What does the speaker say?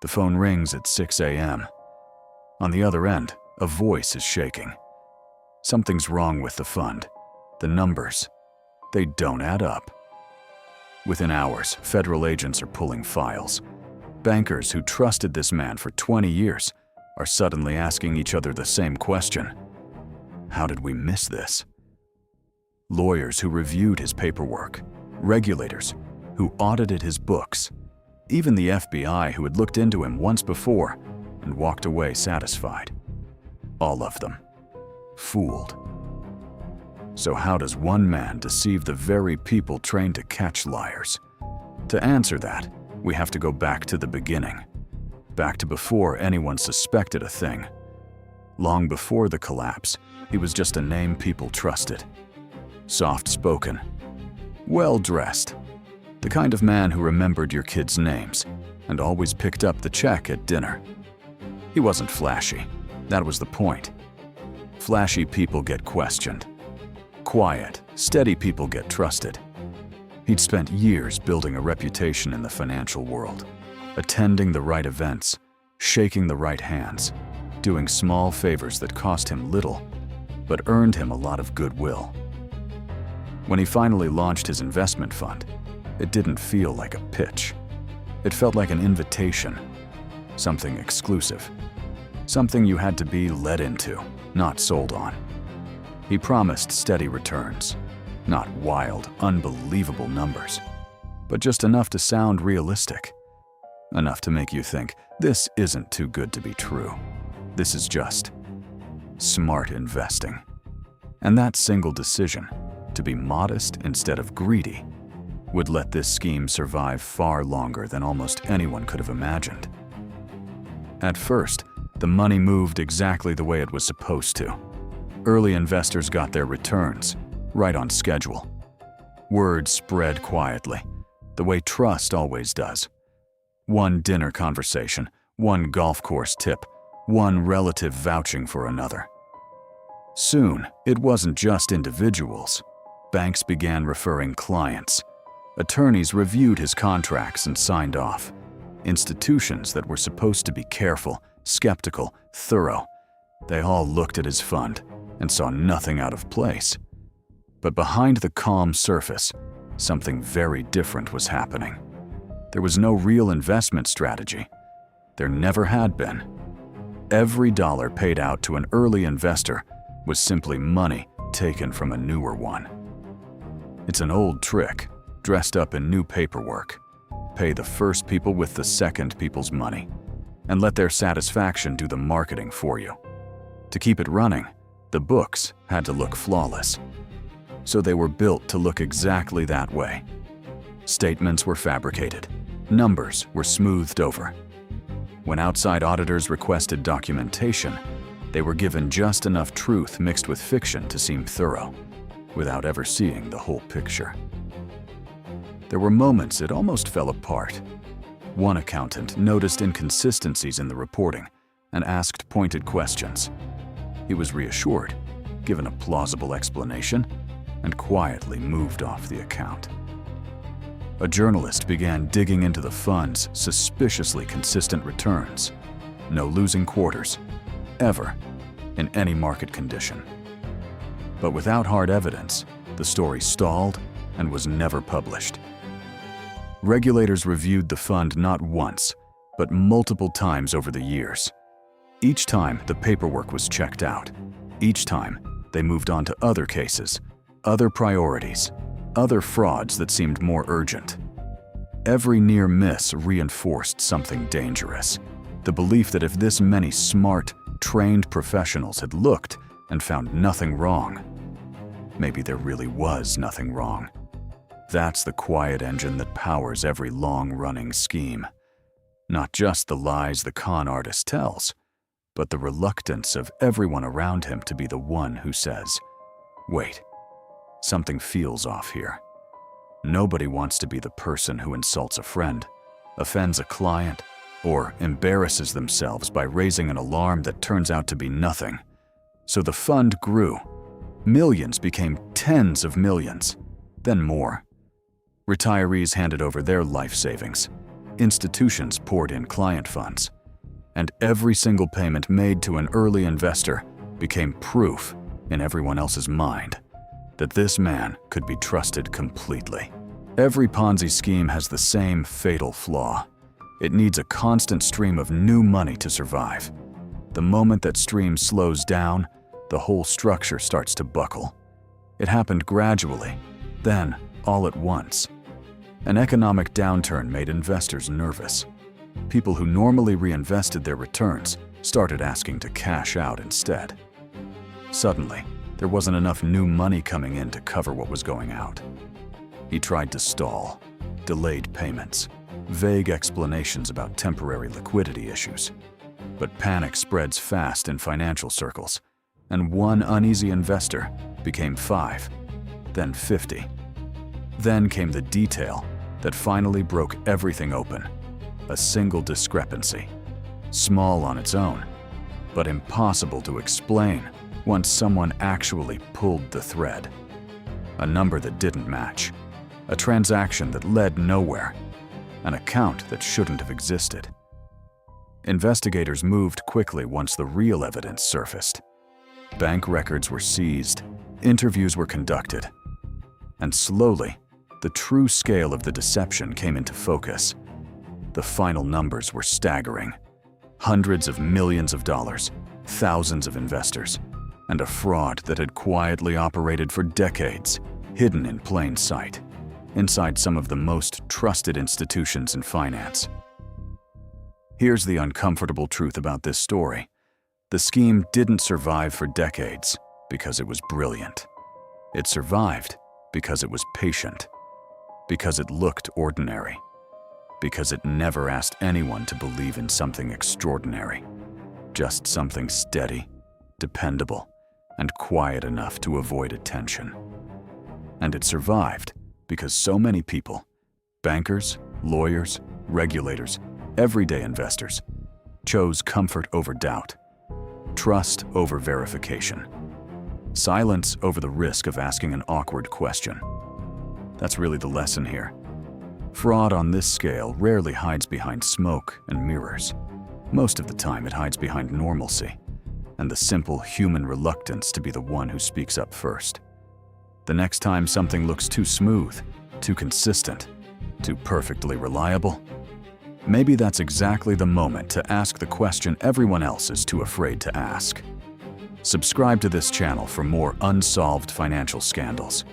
The phone rings at 6 a.m. On the other end, a voice is shaking. Something's wrong with the fund. The numbers, they don't add up. Within hours, federal agents are pulling files. Bankers who trusted this man for 20 years are suddenly asking each other the same question. How did we miss this? Lawyers who reviewed his paperwork, regulators who audited his books, even the FBI who had looked into him once before and walked away satisfied. All of them fooled. So how does one man deceive the very people trained to catch liars? To answer that, we have to go back to the beginning, back to before anyone suspected a thing. Long before the collapse, he was just a name people trusted. Soft-spoken, well-dressed, the kind of man who remembered your kids' names and always picked up the check at dinner. He wasn't flashy, that was the point. Flashy people get questioned. Quiet, steady people get trusted. He'd spent years building a reputation in the financial world, attending the right events, shaking the right hands, doing small favors that cost him little, but earned him a lot of goodwill. When he finally launched his investment fund, it didn't feel like a pitch. It felt like an invitation, something exclusive, something you had to be let into, not sold on. He promised steady returns, not wild, unbelievable numbers, but just enough to sound realistic, enough to make you think, this isn't too good to be true. This is just smart investing. And that single decision, to be modest instead of greedy, would let this scheme survive far longer than almost anyone could have imagined. At first, the money moved exactly the way it was supposed to. Early investors got their returns, right on schedule. Word spread quietly, the way trust always does. One dinner conversation, one golf course tip, one relative vouching for another. Soon, it wasn't just individuals. Banks began referring clients. Attorneys reviewed his contracts and signed off. Institutions that were supposed to be careful, skeptical, thorough, they all looked at his fund and saw nothing out of place. But behind the calm surface, something very different was happening. There was no real investment strategy. There never had been. Every dollar paid out to an early investor was simply money taken from a newer one. It's an old trick, dressed up in new paperwork. Pay the first people with the second people's money, and let their satisfaction do the marketing for you. To keep it running, the books had to look flawless. So they were built to look exactly that way. Statements were fabricated. Numbers were smoothed over. When outside auditors requested documentation, they were given just enough truth mixed with fiction to seem thorough, without ever seeing the whole picture. There were moments it almost fell apart. One accountant noticed inconsistencies in the reporting and asked pointed questions. He was reassured, given a plausible explanation, and quietly moved off the account. A journalist began digging into the fund's suspiciously consistent returns. No losing quarters, ever, in any market condition. But without hard evidence, the story stalled and was never published. Regulators reviewed the fund not once, but multiple times over the years. Each time, the paperwork was checked out. Each time, they moved on to other cases, other priorities, other frauds that seemed more urgent. Every near miss reinforced something dangerous. The belief that if this many smart, trained professionals had looked and found nothing wrong, maybe there really was nothing wrong. That's the quiet engine that powers every long-running scheme. Not just the lies the con artist tells, but the reluctance of everyone around him to be the one who says, "Wait, something feels off here." Nobody wants to be the person who insults a friend, offends a client, or embarrasses themselves by raising an alarm that turns out to be nothing. So the fund grew. Millions became tens of millions, then more. Retirees handed over their life savings. institutions poured in client funds, and every single payment made to an early investor became proof in everyone else's mind that this man could be trusted completely. Every Ponzi scheme has the same fatal flaw. It needs a constant stream of new money to survive. The moment that stream slows down, the whole structure starts to buckle. It happened gradually, then all at once. An economic downturn made investors nervous. People who normally reinvested their returns started asking to cash out instead. Suddenly, there wasn't enough new money coming in to cover what was going out. He tried to stall, delayed payments, vague explanations about temporary liquidity issues. But panic spreads fast in financial circles, and one uneasy investor became 5, then 50. Then came the detail that finally broke everything open: a single discrepancy, small on its own, but impossible to explain once someone actually pulled the thread. A number that didn't match, a transaction that led nowhere, an account that shouldn't have existed. Investigators moved quickly once the real evidence surfaced. Bank records were seized, interviews were conducted, and slowly, the true scale of the deception came into focus. The final numbers were staggering. Hundreds of millions of dollars, thousands of investors, and a fraud that had quietly operated for decades, hidden in plain sight, inside some of the most trusted institutions in finance. Here's the uncomfortable truth about this story. The scheme didn't survive for decades because it was brilliant. It survived because it was patient, because it looked ordinary, because it never asked anyone to believe in something extraordinary, just something steady, dependable, and quiet enough to avoid attention. And it survived because so many people, bankers, lawyers, regulators, everyday investors, chose comfort over doubt, trust over verification, silence over the risk of asking an awkward question. That's really the lesson here. Fraud on this scale rarely hides behind smoke and mirrors. Most of the time it hides behind normalcy and the simple human reluctance to be the one who speaks up first. The next time something looks too smooth, too consistent, too perfectly reliable, maybe that's exactly the moment to ask the question everyone else is too afraid to ask. Subscribe to this channel for more unsolved financial scandals.